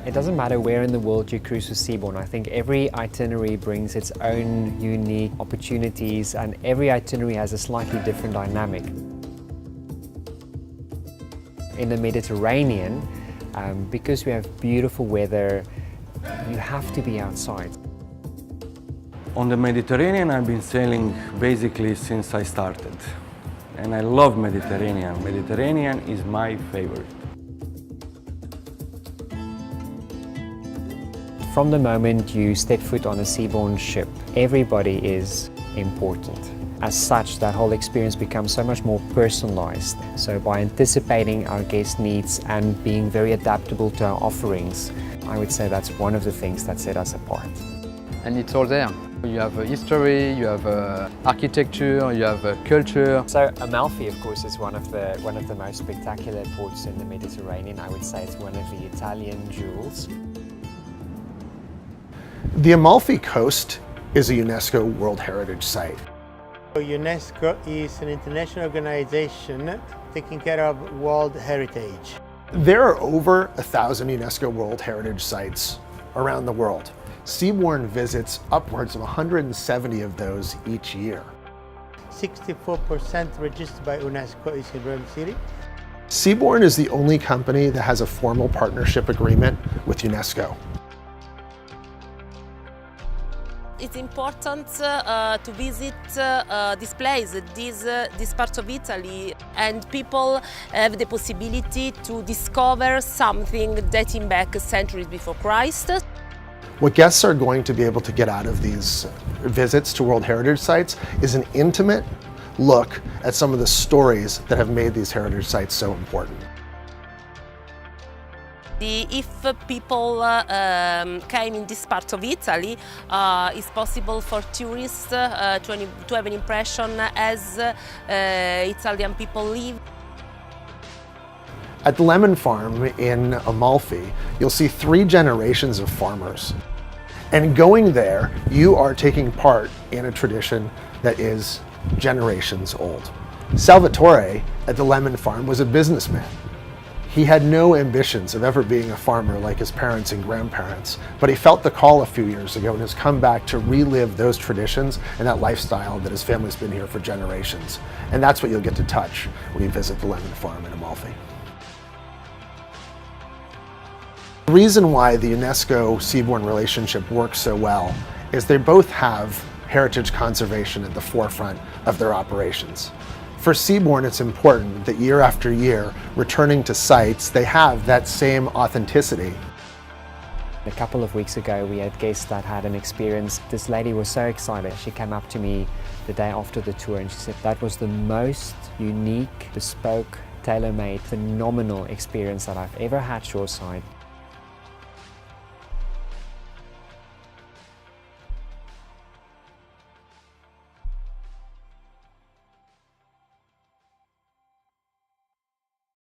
It doesn't matter where in the world you cruise with Seabourn. I think every itinerary brings its own unique opportunities, and every itinerary has a slightly different dynamic. In the Mediterranean, because we have beautiful weather, you have to be outside. On the Mediterranean, I've been sailing basically since I started. And I love Mediterranean. Mediterranean is my favorite. From the moment you step foot on a Seabourn ship, everybody is important. As such, that whole experience becomes so much more personalized. So by anticipating our guest needs and being very adaptable to our offerings, I would say that's one of the things that set us apart. And it's all there. You have history, you have architecture, you have culture. So Amalfi, of course, is one of the most spectacular ports in the Mediterranean. I would say it's one of the Italian jewels. The Amalfi Coast is a UNESCO World Heritage Site. UNESCO is an international organization taking care of world heritage. There are over 1,000 UNESCO World Heritage Sites around the world. Seabourn visits upwards of 170 of those each year. 64% registered by UNESCO is in Rome City. Seabourn is the only company that has a formal partnership agreement with UNESCO. It's important to visit this place, this part of Italy, and people have the possibility to discover something dating back centuries before Christ. What guests are going to be able to get out of these visits to World Heritage Sites is an intimate look at some of the stories that have made these heritage sites so important. If people came in this part of Italy, it's possible for tourists to have an impression as Italian people live. At the lemon farm in Amalfi, you'll see 3 generations of farmers. And going there, you are taking part in a tradition that is generations old. Salvatore at the lemon farm was a businessman. He had no ambitions of ever being a farmer like his parents and grandparents, but he felt the call a few years ago and has come back to relive those traditions and that lifestyle that his family's been here for generations. And that's what you'll get to touch when you visit the lemon farm in Amalfi. The reason why the UNESCO-Seabourn relationship works so well is they both have heritage conservation at the forefront of their operations. For Seabourn, it's important that year after year, returning to sites, they have that same authenticity. A couple of weeks ago, we had guests that had an experience. This lady was so excited. She came up to me the day after the tour and she said that was the most unique, bespoke, tailor-made, phenomenal experience that I've ever had shoreside.